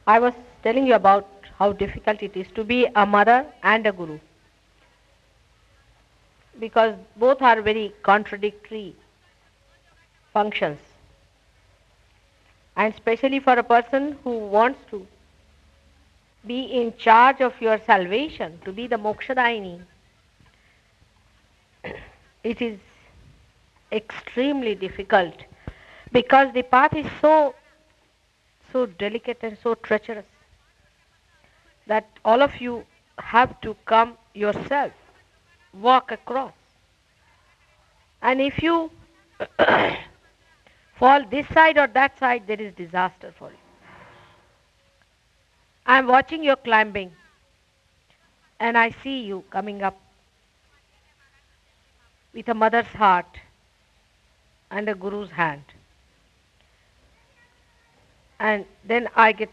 I was telling you about how difficult it is to be a mother and a guru because both are very contradictory functions. And especially for a person who wants to be in charge of your salvation, to be the Mokshadaini, it is extremely difficult because the path is so delicate and so treacherous that all of you have to come yourself, walk across. And if you fall this side or that side, there is disaster for you. I am watching your climbing and I see you coming up with a mother's heart and a guru's hand. And then I get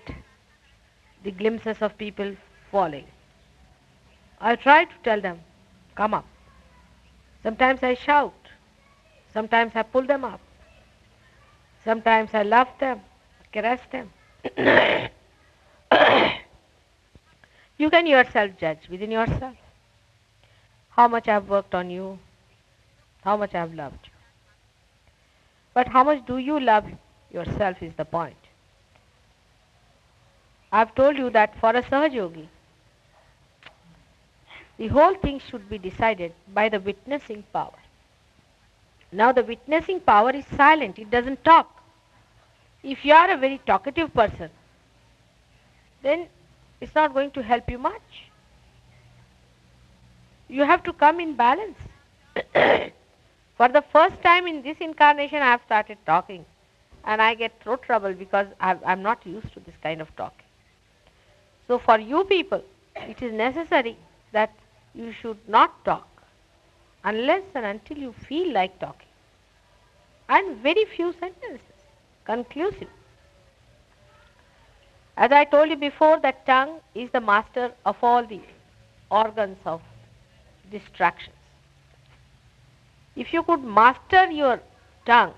the glimpses of people falling. I try to tell them, come up. Sometimes I shout. Sometimes I pull them up. Sometimes I love them, caress them. You can yourself judge within yourself how much I have worked on you, how much I have loved you. But how much do you love yourself is the point. I have told you that for a Sahaj Yogi, the whole thing should be decided by the witnessing power. Now the witnessing power is silent, it doesn't talk. If you are a very talkative person, then it's not going to help you much. You have to come in balance. For the first time in this incarnation, I have started talking. And I get throat trouble because I'm not used to this kind of talking. So for you people, it is necessary that you should not talk unless and until you feel like talking. And very few sentences, conclusive. As I told you before, that tongue is the master of all the organs of distractions. If you could master your tongue,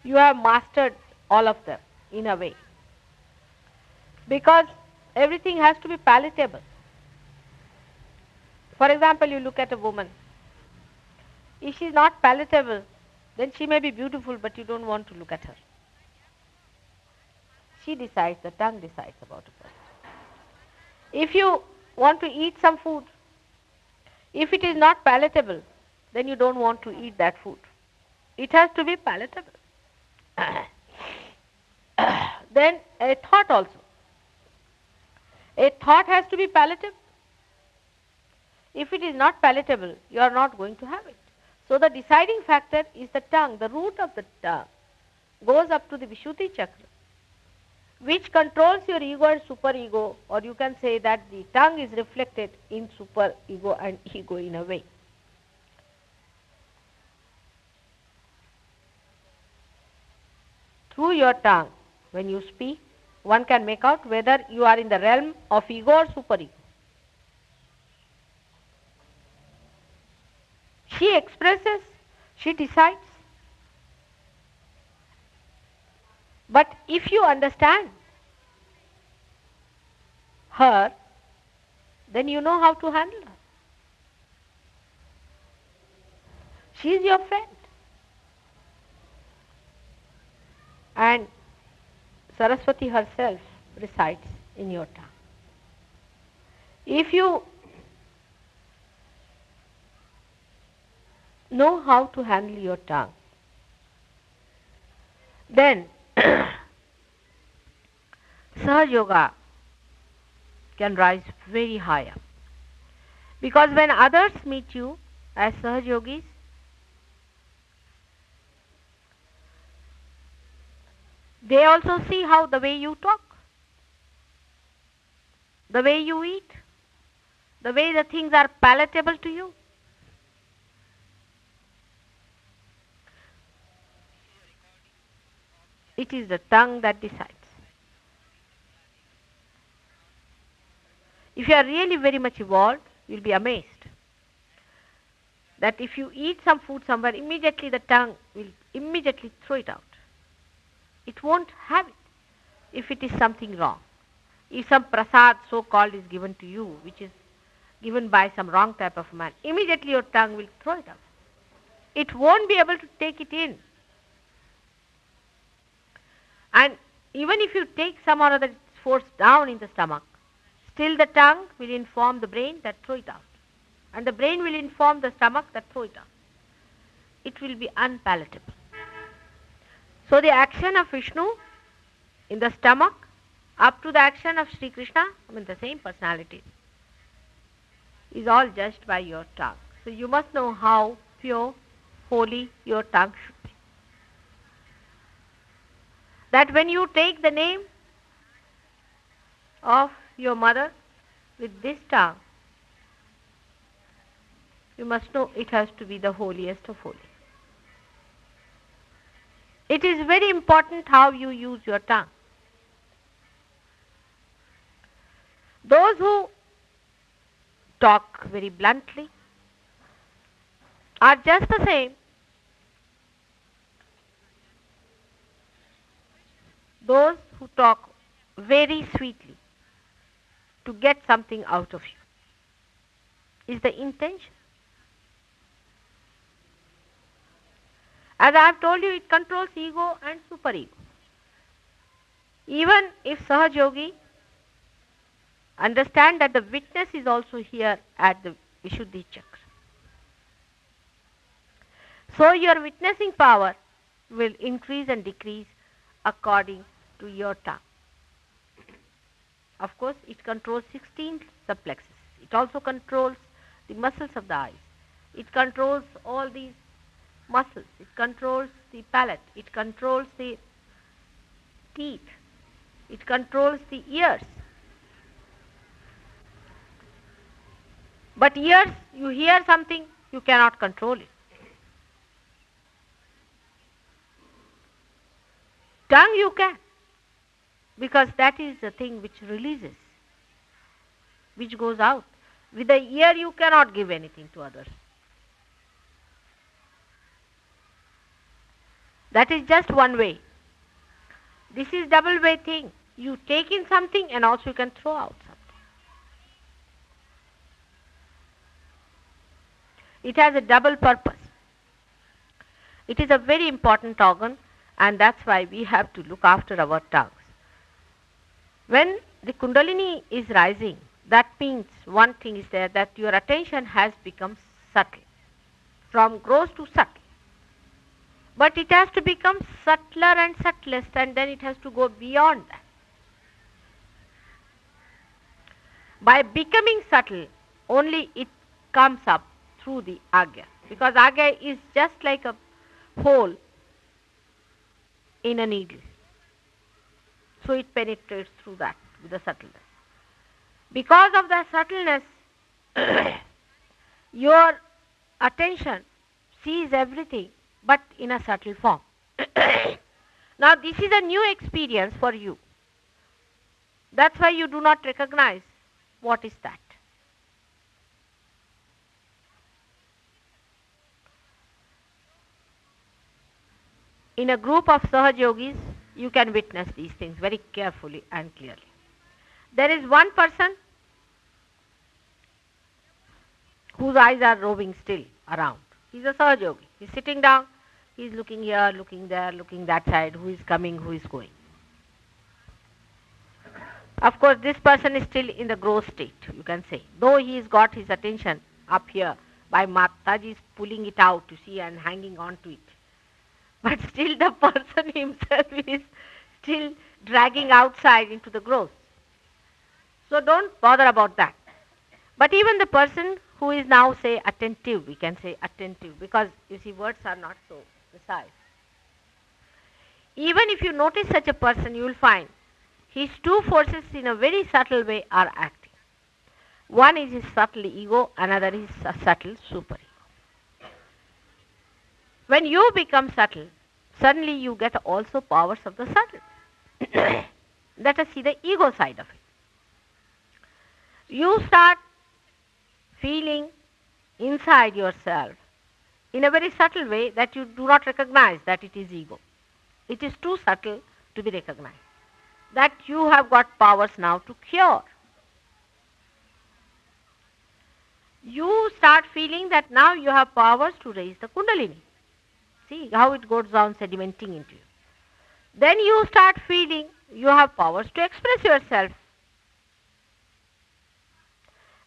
you have mastered all of them in a way. Because everything has to be palatable. For example, you look at a woman. If she is not palatable, then she may be beautiful, but you don't want to look at her. She decides, the tongue decides about a person. If you want to eat some food, if it is not palatable, then you don't want to eat that food. It has to be palatable. Then a thought also. A thought has to be palatable. If it is not palatable, you are not going to have it. So the deciding factor is the tongue. The root of the tongue goes up to the Vishuddhi chakra, which controls your ego and superego, or you can say that the tongue is reflected in superego and ego in a way. Through your tongue, when you speak, one can make out whether you are in the realm of ego or superego. She expresses, she decides. But if you understand her, then you know how to handle her. She is your friend. And Saraswati herself resides in your tongue. If you know how to handle your tongue, then Sahaja Yoga can rise very high up. Because when others meet you as Sahaja Yogis, they also see how the way you talk, the way you eat, the way the things are palatable to you. It is the tongue that decides. If you are really very much evolved, you will be amazed that if you eat some food somewhere, immediately the tongue will immediately throw it out. It won't have it. if it is something wrong. If some prasad so-called is given to you, which is given by some wrong type of man, immediately your tongue will throw it out. It won't be able to take it in. And even if you take some or other force down in the stomach, still the tongue will inform the brain that throw it out. And the brain will inform the stomach that throw it out. It will be unpalatable. So the action of Vishnu in the stomach up to the action of Sri Krishna, the same personality, is all judged by your tongue. So you must know how pure, holy your tongue should be. That when you take the name of your mother with this tongue, you must know it has to be the holiest of holy. It is very important how you use your tongue. Those who talk very bluntly are just the same. Those who talk very sweetly to get something out of you is the intention. As I have told you, it controls ego and superego. Even if Sahaj Yogi understand that the witness is also here at the Vishuddhi Chakra. So your witnessing power will increase and decrease according to your tongue. Of course, it controls 16 subplexes. It also controls the muscles of the eyes. It controls all these muscles. It controls the palate. It controls the teeth. It controls the ears. But ears, you hear something, you cannot control it. Tongue you can, because that is the thing which releases, which goes out. With the ear you cannot give anything to others. That is just one way. This is double way thing. You take in something and also you can throw out something. It has a double purpose. It is a very important organ, and that's why we have to look after our tongues. When the Kundalini is rising, that means one thing is there, that your attention has become subtle, from gross to subtle. But it has to become subtler and subtlest, and then it has to go beyond that. By becoming subtle, only it comes up through the agya, because agya is just like a hole in a needle. So it penetrates through that with the subtleness. Because of the subtleness, your attention sees everything but in a subtle form. Now this is a new experience for you. That's why you do not recognize what is that. In a group of Sahaj Yogis, you can witness these things very carefully and clearly. There is one person whose eyes are roving still around. He's a Sahaj Yogi. He's sitting down, he's looking here, looking there, looking that side, who is coming, who is going. Of course, this person is still in the gross state, you can say. Though he's got his attention up here by Mataji's pulling it out, you see, and hanging on to it. But still the person himself is still dragging outside into the gross. So don't bother about that. But even the person who is now, say, attentive, we can say attentive, because you see words are not so precise. Even if you notice such a person, you will find his two forces in a very subtle way are acting. One is his subtle ego, another is a subtle superego. When you become subtle, suddenly you get also powers of the subtle. Let us see the ego side of it. You start feeling inside yourself in a very subtle way that you do not recognize that it is ego. It is too subtle to be recognized. that you have got powers now to cure. You start feeling that now you have powers to raise the Kundalini. See how it goes down sedimenting into you. Then you start feeling you have powers to express yourself.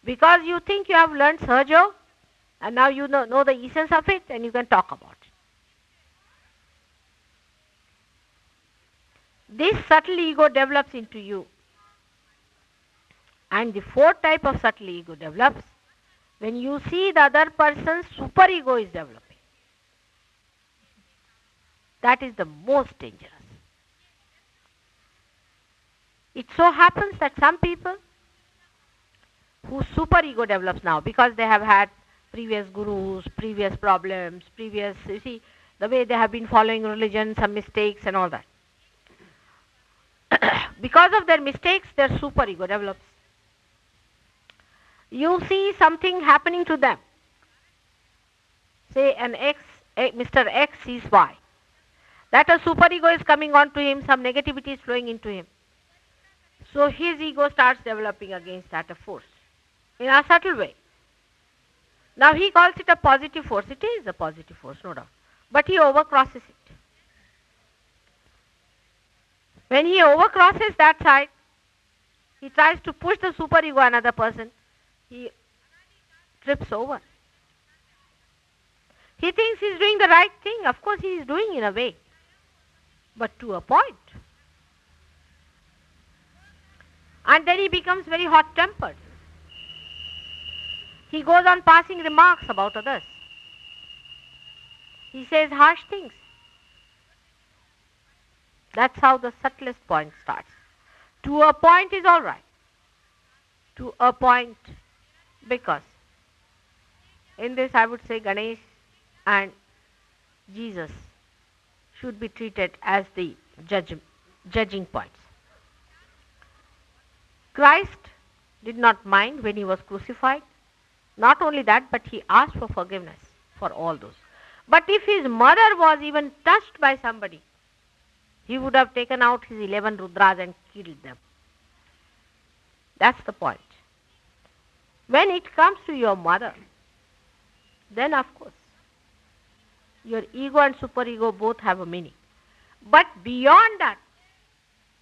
Because you think you have learned Sahaja Yoga, and now you know the essence of it and you can talk about it. This subtle ego develops into you. And the fourth type of subtle ego develops when you see the other person's superego is developing. That is the most dangerous. It so happens that some people whose superego develops now because they have had previous gurus, previous problems, you see, the way they have been following religion, some mistakes and all that. Because of their mistakes, their superego develops. You see something happening to them. Say Mr. X sees Y. That a superego is coming on to him, some negativity is flowing into him. So his ego starts developing against that a force in a subtle way. Now he calls it a positive force. It is a positive force, no doubt. But he overcrosses it. When he overcrosses that side, he tries to push the superego another person. He trips over. He thinks he's doing the right thing. Of course he is doing in a way. But to a point. And then he becomes very hot-tempered. He goes on passing remarks about others. He says harsh things. That's how the subtlest point starts. To a point is all right. To a point, because in this I would say Ganesh and Jesus should be treated as the judging points. Christ did not mind when he was crucified. Not only that, but he asked for forgiveness for all those. But if his mother was even touched by somebody, he would have taken out his 11 Rudras and killed them. That's the point. When it comes to your mother, then of course, your ego and superego both have a meaning. But beyond that,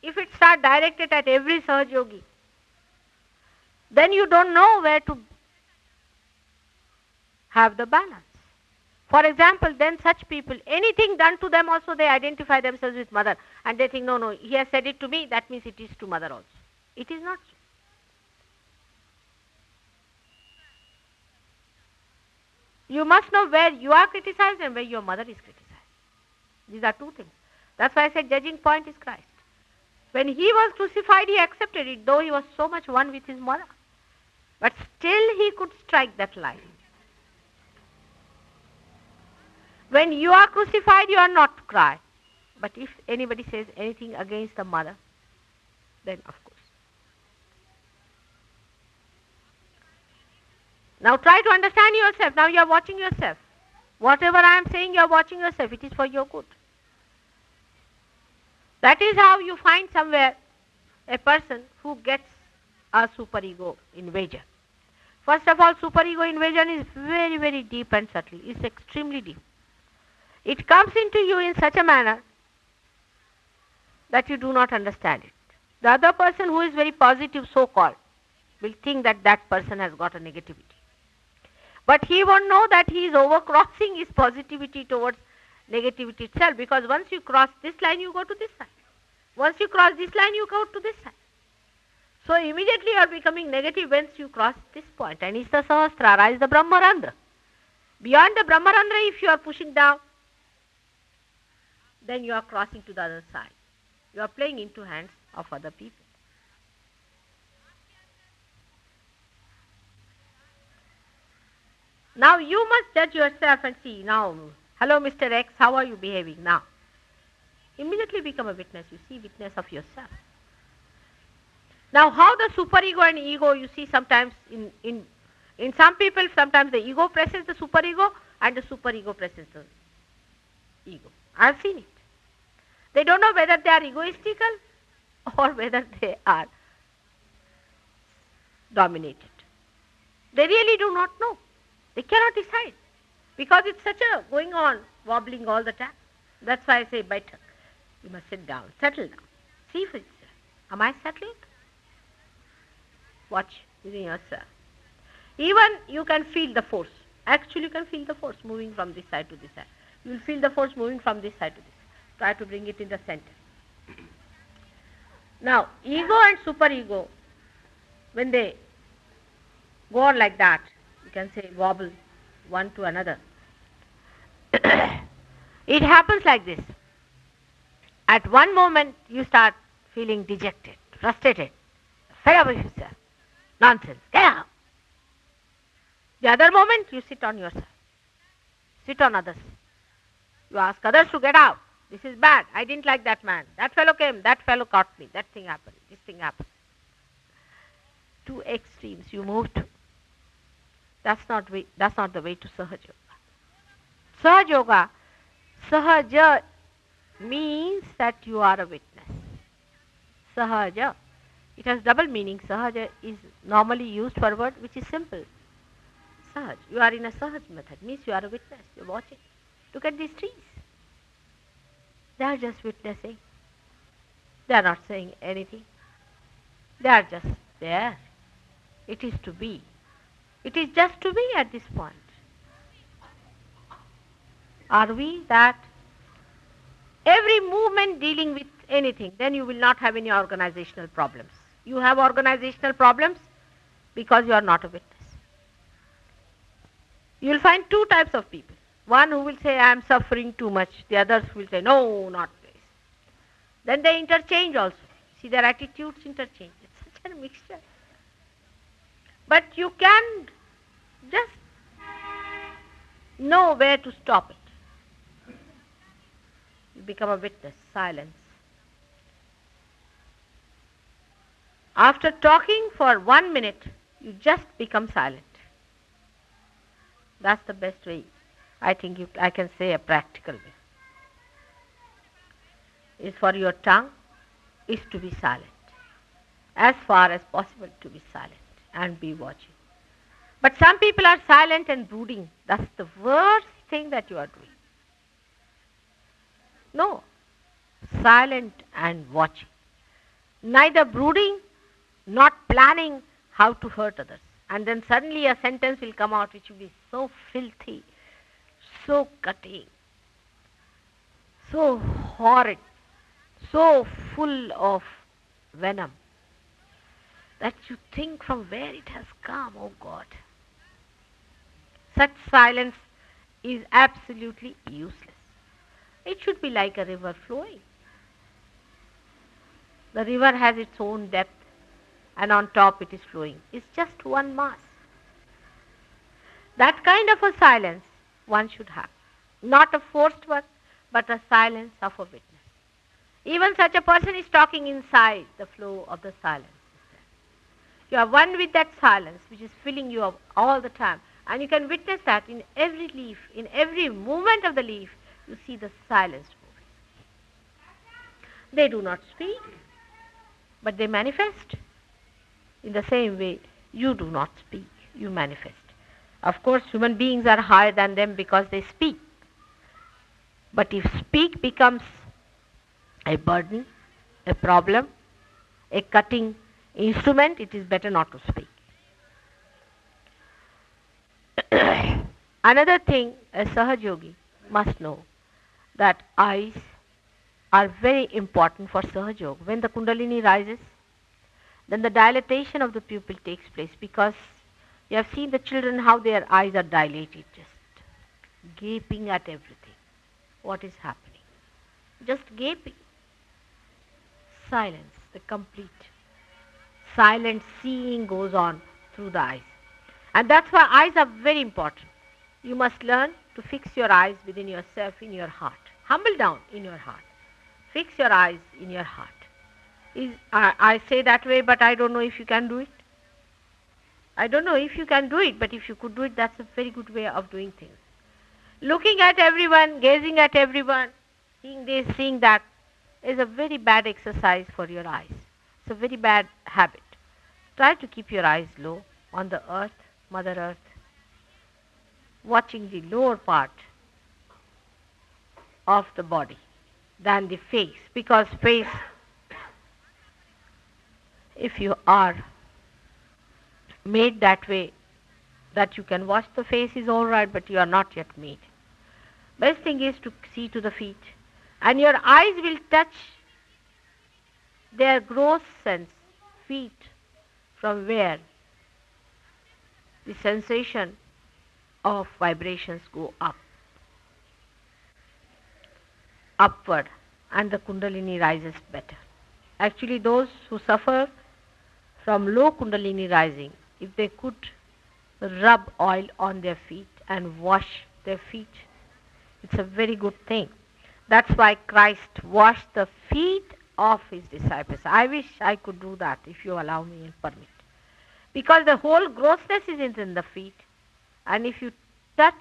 if it starts directed at every Sahaja Yogi, then you don't know where to have the balance. For example, then such people, anything done to them also they identify themselves with mother and they think, no, he has said it to me, that means it is to mother also. It is not so. You must know where you are criticized and where your mother is criticized. These are two things. That's why I said judging point is Christ. When he was crucified, he accepted it, though he was so much one with his mother. But still he could strike that line. When you are crucified, you are not to cry. But if anybody says anything against the mother, then of course. Now try to understand yourself. Now you are watching yourself. Whatever I am saying, you are watching yourself. It is for your good. That is how you find somewhere a person who gets a superego invasion. First of all, superego invasion is very, very deep and subtle. It's extremely deep. It comes into you in such a manner that you do not understand it. The other person who is very positive, so-called, will think that that person has got a negativity. But he won't know that he is overcrossing his positivity towards negativity itself, because once you cross this line, you go to this side. Once you cross this line, you go to this side. So immediately you are becoming negative once you cross this point. And it's the Sahasrara, is the Brahmarandra. Beyond the Brahmarandra, if you are pushing down, then you are crossing to the other side. You are playing into hands of other people. Now you must judge yourself and see, now, hello Mr. X, how are you behaving now? Immediately become a witness. You see witness of yourself. Now how the superego and ego, you see sometimes in some people, sometimes the ego presses the superego and the superego presses the ego. I have seen it. They don't know whether they are egoistical or whether they are dominated. They really do not know. They cannot decide because it's such a going on, wobbling all the time. That's why I say, Baitak. You must sit down, settle down. See for yourself. Am I settled? Watch within yourself. Even you can feel the force. Actually, you can feel the force moving from this side to this side. You will feel the force moving from this side to this side. Try to bring it in the center. Now, ego and superego, when they go on like that, you can say wobble one to another. It happens like this. At one moment, you start feeling dejected, frustrated, fed up with yourself. Nonsense, get out. The other moment, you sit on yourself. Sit on others. You ask others to get out. This is bad. I didn't like that man. That fellow came. That fellow caught me. That thing happened. This thing happened. Two extremes you move to. That's not the way to Sahaja Yoga. Sahaja Yoga, Sahaja means that you are a witness. Sahaja. It has double meaning. Sahaja is normally used for a word which is simple. Sahaj. You are in a Sahaj method. Means you are a witness. You are watching. Look at these trees. They are just witnessing. They are not saying anything. They are just there. It is to be. It is just to be at this point. Are we that? Every movement dealing with anything, then you will not have any organizational problems. You have organizational problems because you are not a witness. You will find two types of people. One who will say, I am suffering too much. The others will say, no, not this. Then they interchange also. See, their attitudes interchange. It's such a mixture. But you can just know where to stop it. You become a witness, silence. After talking for 1 minute, you just become silent. That's the best way. I think I can say a practical way. Is for your tongue is to be silent. As far as possible to be silent and be watching. But some people are silent and brooding. That's the worst thing that you are doing. No. Silent and watching. Neither brooding, not planning how to hurt others. And then suddenly a sentence will come out which will be so filthy, so cutting, so horrid, so full of venom that you think from where it has come, oh God. Such silence is absolutely useless. It should be like a river flowing. The river has its own depth and on top it is flowing. It's just one mass. That kind of a silence one should have. Not a forced one, but a silence of a witness. Even such a person is talking inside the flow of the silence. You are one with that silence which is filling you up all the time. And you can witness that in every leaf, in every movement of the leaf, you see the silence moving. They do not speak, but they manifest. In the same way, you do not speak, you manifest. Of course, human beings are higher than them because they speak. But if speak becomes a burden, a problem, a cutting instrument, it is better not to speak. Another thing a Sahaja Yogi must know, that eyes are very important for Sahaja Yoga. When the Kundalini rises, then the dilatation of the pupil takes place, because you have seen the children how their eyes are dilated, just gaping at everything. What is happening? Just gaping. Silence, the complete silent seeing goes on through the eyes. And that's why eyes are very important. You must learn to fix your eyes within yourself, in your heart. Humble down in your heart. Fix your eyes in your heart. I say that way, but I don't know if you can do it. I don't know if you can do it, but if you could do it, that's a very good way of doing things. Looking at everyone, gazing at everyone, seeing this, seeing that, is a very bad exercise for your eyes. It's a very bad habit. Try to keep your eyes low on the earth, Mother Earth, watching the lower part of the body than the face, because face, if you are made that way that you can watch the face is all right, but you are not yet made. Best thing is to see to the feet, and your eyes will touch their gross sense, feet, from where the sensation of vibrations go upward, and the Kundalini rises better. Actually, those who suffer from low Kundalini rising, if they could rub oil on their feet and wash their feet, it's a very good thing. That's why Christ washed the feet of his disciples. I wish I could do that, if you allow me and permit. Because the whole grossness is in the feet. And if you touch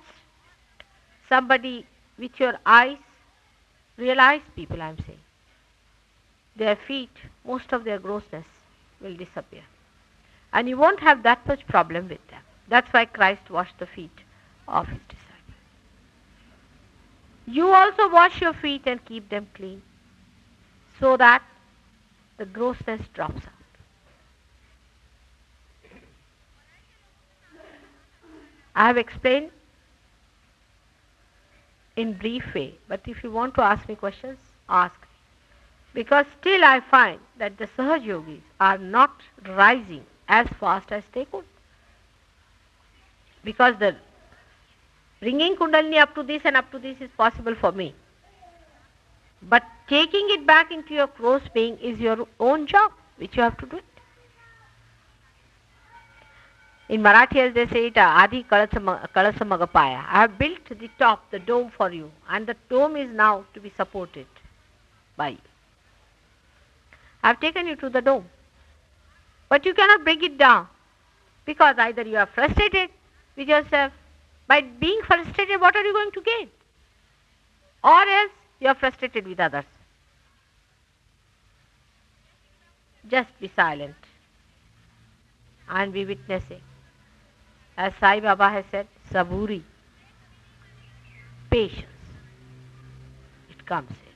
somebody with your eyes, realize, people, I'm saying, their feet, most of their grossness will disappear. And you won't have that much problem with them. That's why Christ washed the feet of his disciples. You also wash your feet and keep them clean, so that the grossness drops out. I have explained in brief way, but if you want to ask me questions, ask me. Because still I find that the Sahaj Yogis are not rising as fast as they could. Because the bringing Kundalini up to this and up to this is possible for me. But taking it back into your gross being is your own job, which you have to do it. In Marathi, as they say it, Adi Kalasa Magapaya. I have built the top, the dome for you, and the dome is now to be supported by you. I have taken you to the dome. But you cannot bring it down, because either you are frustrated with yourself. By being frustrated, what are you going to gain? Or else you are frustrated with others. Just be silent and be witnessing. As Sai Baba has said, saburi, patience. It comes in.